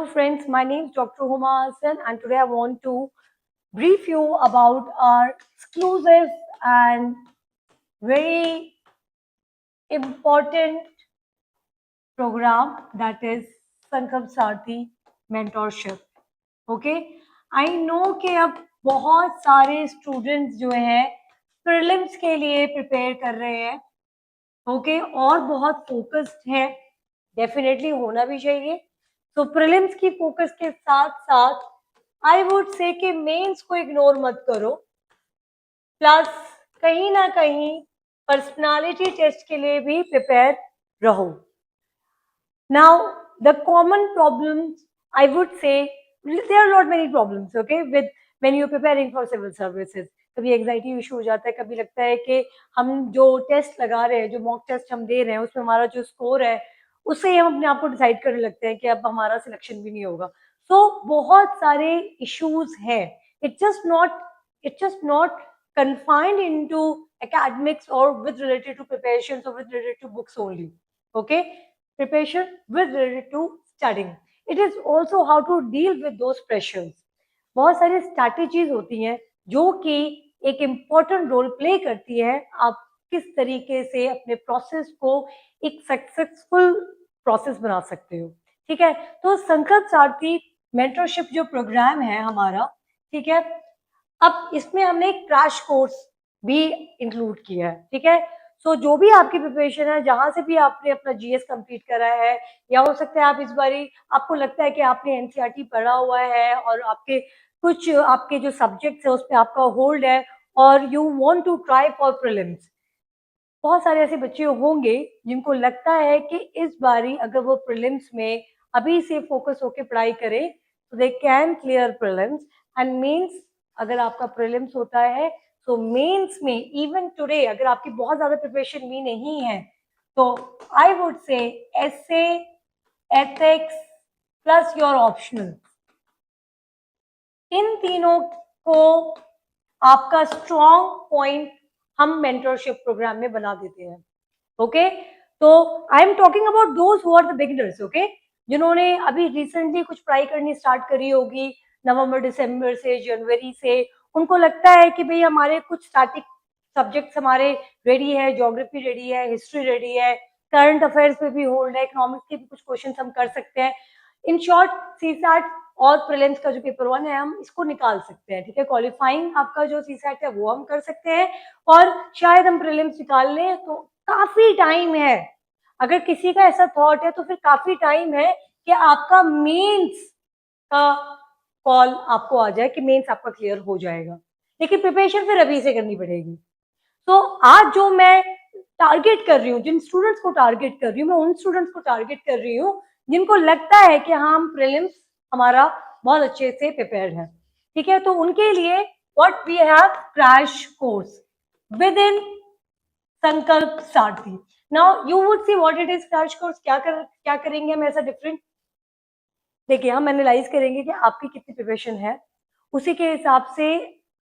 Hello friends, my name is Dr. Huma Hassan and today I want to brief you about our exclusive and very important program that is Sankalp Sarthi Mentorship. Okay, I know कि अब बहुत सारे students जो हैं prelims के लिए prepare कर रहे हैं, okay, और बहुत focused है, definitely होना भी चाहिए. तो प्रीलिम्स की फोकस के साथ साथ आई वुड से कि मेंस को इग्नोर मत करो, प्लस कहीं ना कहीं पर्सनालिटी टेस्ट के लिए भी प्रिपेयर रहो. Now the common problems I would say there are not many problems okay with when you preparing for civil services. कभी एंजाइटी इशू हो जाता है, कभी लगता है कि हम जो टेस्ट लगा रहे हैं, जो मॉक टेस्ट हम दे रहे हैं, उसमें हमारा जो स्कोर है उससे ही हम अपने आप को डिसाइड करने लगते हैं कि अब हमारा सिलेक्शन भी नहीं होगा. तो बहुत सारे इश्यूज हैं. It just not confined into academics or with related to preparations or with related to books only. Okay, preparation with related to studying. It is also how to deal with those pressures. बहुत सारी strategies होती हैं जो कि एक important role play करती है आप किस तरीके से अपने process को एक successful process बना सकते हो. ठीक है, तो संकल्प सारथी मेंटरशिप जो प्रोग्राम है हमारा, ठीक है, अब इसमें हमने एक क्रैश कोर्स भी इंक्लूड किया है. ठीक है, सो जो भी आपकी प्रिपरेशन है, जहां से भी आपने अपना जीएस कंप्लीट करा है, या हो सकता है आप इस बारी आपको लगता है कि आपने एनसीईआरटी पढ़ा हुआ है और आपके कुछ आपके जो सब्जेक्ट्स है उस पर आपका होल्ड है और you want to try for prelims. बहुत सारे ऐसे बच्चे होंगे जिनको लगता है कि इस बारी अगर वो प्रीलिम्स में अभी से फोकस होकर पढ़ाई करें तो they can clear prelims. And mains, अगर आपका प्रीलिम्स होता है तो मेंस में इवन टुडे अगर आपकी बहुत ज्यादा प्रिपरेशन भी नहीं है तो I would say essay, ethics plus your optional, इन तीनों को आपका स्ट्रॉन्ग पॉइंट हम मेंटरशिप प्रोग्राम में बना देते हैं. ओके, तो I am talking about those who are the beginners. Okay, जिन्होंने अभी रिसेंटली कुछ पढ़ाई करनी स्टार्ट करी होगी नवंबर दिसंबर से, जनवरी से. उनको लगता है कि भाई हमारे कुछ स्टैटिक सब्जेक्ट्स हमारे रेडी है, ज्योग्राफी रेडी है, हिस्ट्री रेडी है, करंट अफेयर्स पे भी होल्ड है, इकोनॉमिक्स के भी कुछ क्वेश्चन हम कर सकते हैं. इन शॉर्ट, सीसैट और प्रीलिम्स का जो पेपर 1 है हम इसको निकाल सकते हैं. ठीक है, क्वालिफाइंग आपका जो सीसैट है वो हम कर सकते हैं और शायद हम प्रीलिम्स निकाल लें तो काफी टाइम है. अगर किसी का ऐसा थॉट है तो फिर काफी टाइम है कि आपका मेंस का कॉल आपको आ जाए कि मेंस आपका क्लियर हो जाएगा, लेकिन प्रिपरेशन फिर अभी से करनी पड़ेगी. तो आज जो मैं टारगेट कर रही हूँ, जिन स्टूडेंट्स को टारगेट कर रही हूँ, मैं उन स्टूडेंट्स को टारगेट कर रही हूँ जिनको लगता है कि हाँ हम प्रीलिम्स हमारा बहुत अच्छे से प्रिपेयर्ड है. ठीक है, तो उनके लिए what we have crash course within Sankalp Sarathi. Now you would see what it is crash course. क्या करेंगे हम ऐसा डिफरेंट? देखिए, हम एनालाइज करेंगे कि आपकी कितनी प्रिपरेशन है, उसी के हिसाब से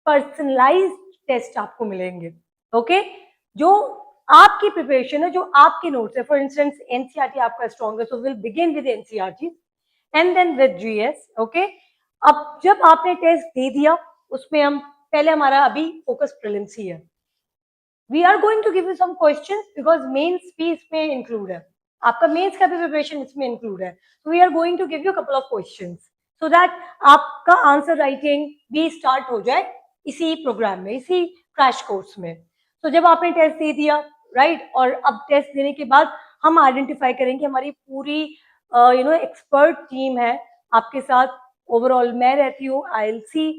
पर्सनलाइज्ड टेस्ट आपको मिलेंगे. ओके, जो आपकी प्रिपरेशन है, जो आपके नोट्स है, फॉर इंस्टेंस एनसीईआरटी आपका स्ट्रॉन्ग है, so will begin with NCERT and then with GS. Okay, अब जब आपने टेस्ट दे दिया उसमें हम पहले हमारा अभी फोकस प्रीलिम्स ही है. We are going to give you some questions because mains भी इसमें इंक्लूड है, आपका मेंस का भी प्रिपरेशन इसमें इंक्लूड है. तो we are going to give you couple of questions so that आपका आंसर राइटिंग भी स्टार्ट हो जाए इसी प्रोग्राम में, इसी क्रैश कोर्स में. तो जब आपने टेस्ट दे दिया, राइट, और अब टेस्ट देने के बाद हम आइडेंटिफाई करेंगे, हमारी पूरी एक्सपर्ट टीम है आपके साथ. ओवरऑल मैं रहती हूँ आईएलसी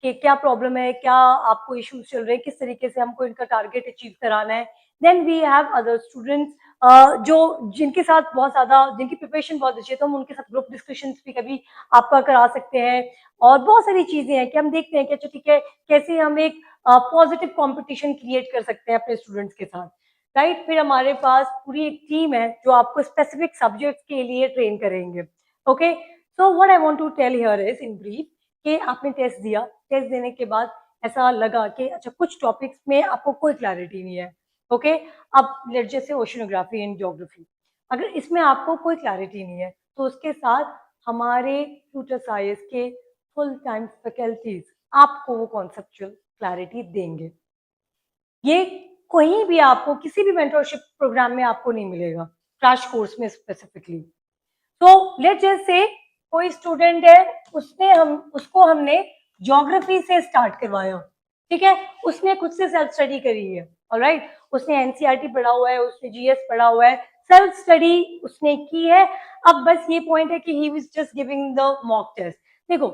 कि क्या प्रॉब्लम है, क्या आपको इश्यूज चल रहे हैं, किस तरीके से हमको इनका टारगेट अचीव कराना है. Then we have other students जो जिनके साथ बहुत ज्यादा, जिनकी प्रिपरेशन बहुत अच्छी है, तो हम उनके साथ ग्रुप डिस्कशंस भी कभी आपका करा सकते हैं. और बहुत सारी चीजें हैं कि हम देखते हैं कि अच्छा ठीक है, कैसे हम एक पॉजिटिव कंपटीशन क्रिएट कर सकते हैं अपने स्टूडेंट्स के साथ, राइट. फिर हमारे पास पूरी एक टीम है जो आपको स्पेसिफिक सब्जेक्ट्स के लिए ट्रेन करेंगे. Okay, so what I want to tell here is in brief कि आपने टेस्ट दिया, टेस्ट देने के बाद ऐसा लगा कि अच्छा कुछ टॉपिक्स में आपको कोई क्लैरिटी नहीं है. ओके, अब लेट्स जैसे ओशनोग्राफी एंड ज्योग्राफी, अगर इसमें आपको कोई क्लैरिटी नहीं है तो उसके साथ हमारे ट्यूटर्स आईएएस के फुल टाइम फैकल्टीज आपको वो कॉन्सेप्चुअल क्लैरिटी देंगे। ये कहीं भी आपको किसी भी मेंटरशिप प्रोग्राम में आपको नहीं मिलेगा, क्रैश कोर्स में स्पेसिफिकली। तो लेट्स जस्ट से कोई स्टूडेंट है, उसको हमने ज्योग्राफी से स्टार्ट करवाया, ठीक है, उसने खुद से सेल्फ स्टडी करी है, ऑलराइट, उसने एनसीईआरटी पढ़ा हुआ है, उसने जीएस पढ़ा हुआ है, सेल्फ स्टडी उसने की है। अब बस ये पॉइंट है कि he was just giving the mock test. देखो,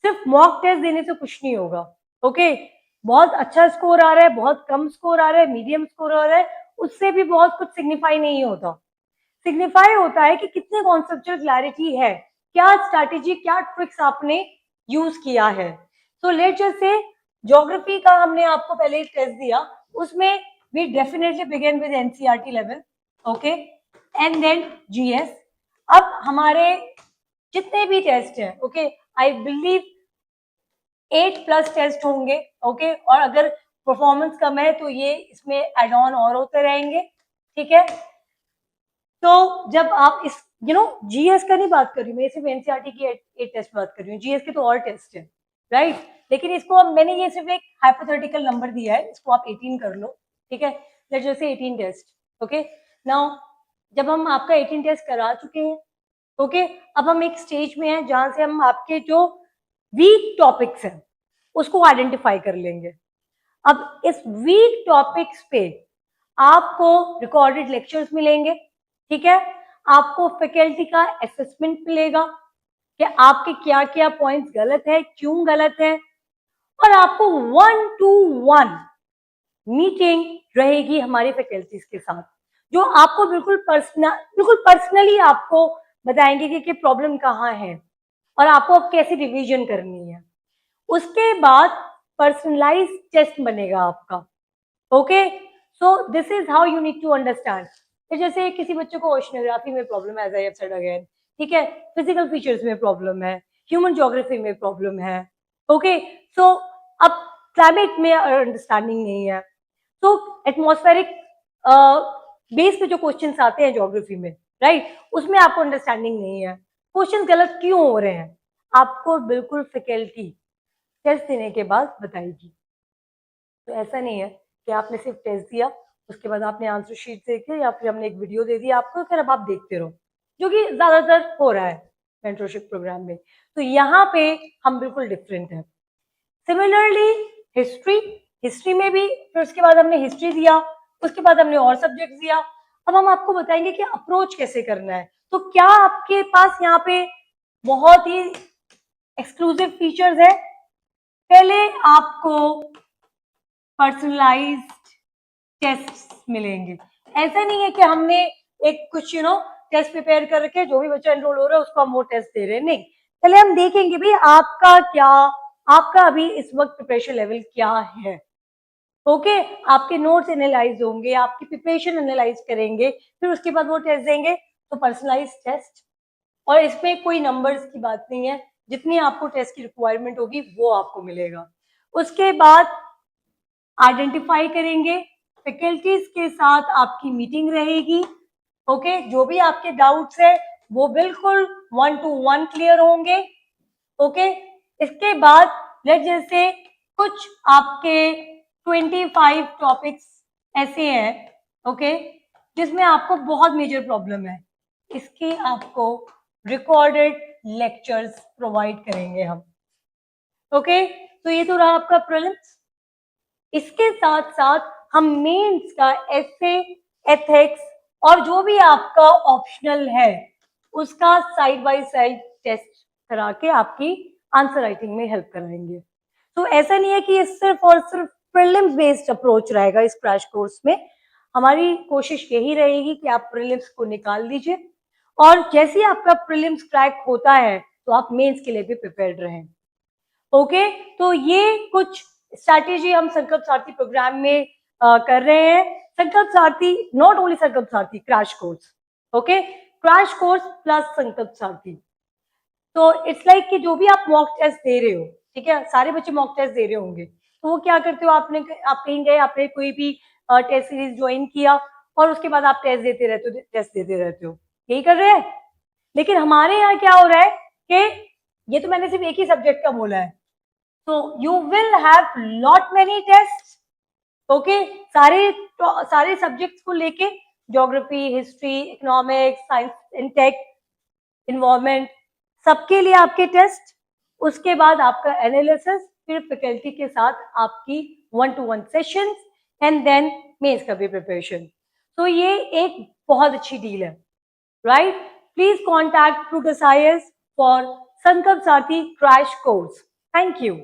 सिर्फ मॉक टेस्ट देने से कुछ नहीं होगा, ओके, बहुत अच्छा स्कोर आ रहा है, बहुत कम स्कोर आ रहा है, मीडियम स्कोर आ रहा है, उससे भी बहुत कुछ सिग्निफाई नहीं होता। सिग्निफाई होता है कि कितने कॉन्सेप्चुअल क्लैरिटी है, क्या स्ट्रैटेजी, क्या ट्रिक्स आपने यूज किया है। तो लेट्स जस्ट से ज्योग्राफी का हमने आपको पहले ही टेस्ट दिया, उसमें we definitely begin with NCERT level, okay, and then GS. अब हमारे जितने भी टेस्ट हैं, ओके, आई बिलीव 8+ टेस्ट होंगे, ओके, और अगर परफॉर्मेंस कम है तो ये इसमें एड ऑन और होते रहेंगे, ठीक है। तो जब आप इस जीएस का नहीं बात कर रही मैं, सिर्फ एनसीईआरटी की 8 टेस्ट बात कर रही हूँ, जीएस के तो और टेस्ट है, राइट, लेकिन इसको मैंने ये सिर्फ एक हाइपोथेटिकल नंबर दिया है, इसको आप 18 कर लो, ठीक है, let's just say 18 test, okay. Now जब हम आपका 18 टेस्ट करा चुके हैं, ओके, अब हम एक स्टेज में हैं जहां से हम आपके जो वीक टॉपिक्स हैं उसको आइडेंटिफाई कर लेंगे। अब इस वीक टॉपिक्स पे आपको रिकॉर्डेड लेक्चर्स मिलेंगे, ठीक है, आपको फैकल्टी का असेसमेंट मिलेगा कि आपके क्या क्या पॉइंट्स गलत है, क्यों गलत है, और आपको 1-to-1 मीटिंग रहेगी हमारी फैकल्टीज के साथ, जो आपको बिल्कुल पर्सनली आपको बताएंगे कि प्रॉब्लम कहाँ है और आपको कैसे रिवीजन करनी है। उसके बाद पर्सनलाइज टेस्ट बनेगा आपका, okay. So this is how you need to understand. तो जैसे किसी बच्चे को ओशनोग्राफी में प्रॉब्लम है, as I have said again, ठीक है, फिजिकल फीचर्स में प्रॉब्लम है, ह्यूमन ज्योग्राफी में प्रॉब्लम है, ओके, सो अब क्लाइमेट में अंडरस्टैंडिंग नहीं है, तो एटमॉस्फेरिक बेस पे जो क्वेश्चंस आते हैं ज्योग्राफी में, राइट, उसमें आपको अंडरस्टैंडिंग नहीं है, क्वेश्चन गलत क्यों हो रहे हैं, आपको बिल्कुल फैकल्टी टेस्ट देने के बाद बताएगी। तो ऐसा नहीं है कि आपने सिर्फ टेस्ट दिया, उसके बाद आपने आंसर शीट देखे या फिर हमने एक वीडियो दे दिया आपको, फिर अब आप देखते रहो, जो कि ज्यादातर हो रहा है मेंटरशिप प्रोग्राम में। तो यहाँ पे हम बिल्कुल डिफरेंट हैं। सिमिलरली हिस्ट्री में भी, फिर उसके बाद हमने हिस्ट्री दिया, उसके बाद हमने और सब्जेक्ट दिया। अब हम आपको बताएंगे कि अप्रोच कैसे करना है। तो क्या आपके पास यहाँ पे बहुत ही एक्सक्लूसिव फीचर्स है। पहले आपको पर्सनलाइज्ड टेस्ट मिलेंगे। ऐसा नहीं है कि हमने एक कुछ टेस्ट प्रिपेयर कर रखे, जो भी बच्चा एनरोल हो रहा है उसको हम वो टेस्ट दे रहे हैं, नहीं, पहले हम देखेंगे भी आपका अभी इस वक्त प्रिपरेशन लेवल क्या है, ओके, आपके नोट्स एनालाइज होंगे, आपकी प्रिपरेशन एनालाइज करेंगे, फिर उसके बाद वो टेस्ट देंगे। तो पर्सनलाइज टेस्ट, और इसमें कोई नंबर्स की बात नहीं है, जितनी आपको टेस्ट की रिक्वायरमेंट होगी वो आपको मिलेगा। उसके बाद आइडेंटिफाई करेंगे, फैकल्टीज के साथ आपकी मीटिंग रहेगी, ओके, जो भी आपके डाउट्स है वो बिल्कुल 1-to-1 क्लियर होंगे, ओके। इसके बाद लेट्स जैसे कुछ आपके 25 टॉपिक्स ऐसे हैं, ओके, जिसमें आपको बहुत मेजर प्रॉब्लम है, इसके आपको रिकॉर्डेड लेक्चर्स प्रोवाइड करेंगे हम, ओके। तो ये तो रहा आपका प्रीलिम्स। इसके साथ साथ हम मेंस का एसे, एथिक्स और जो भी आपका ऑप्शनल है उसका साइड बाय साइड टेस्ट करा के आपकी आंसर राइटिंग में हेल्प कराएंगे। तो ऐसा नहीं है कि ये सिर्फ और सिर्फ प्रीलिम्स बेस्ड अप्रोच रहेगा इस क्रैश कोर्स में। हमारी कोशिश यही रहेगी कि आप प्रीलिम्स को निकाल लीजिए, और जैसे ही आपका प्रीलिम्स क्रैक होता है तो आप मेंस के लिए भी प्रिपेयर्ड रहें, ओके। तो ये कुछ स्ट्रैटेजी हम संकल्प सारथी प्रोग्राम में कर रहे हैं। संकल्प सारथी, नॉट ओनली संकल्प सारथी, crash course, okay, crash course plus संकल्प सारथी। तो इट्स लाइक कि जो भी आप मॉक टेस्ट दे रहे हो, ठीक है, सारे बच्चे मॉक टेस्ट दे रहे होंगे, तो वो क्या करते हो, आप कहीं गए, आपने कोई भी टेस्ट सीरीज ज्वाइन किया और उसके बाद आप टेस्ट देते रहते हो, यही कर रहे हैं। लेकिन हमारे यहाँ क्या हो रहा है कि ये तो मैंने सिर्फ एक ही सब्जेक्ट का बोला है, तो you will have lot many test, okay, सारे सब्जेक्ट्स को लेके, geography, history, economics, science and tech, environment, सबके लिए आपके टेस्ट, उसके बाद आपका एनालिसिस, फिर फैकल्टी के साथ आपकी 1-to-1 sessions, and then mains का भी प्रिपरेशन। तो ये एक बहुत अच्छी डील है, right? Please contact Fruitus IAS for संकल्प साथी क्रैश कोर्स। Thank you.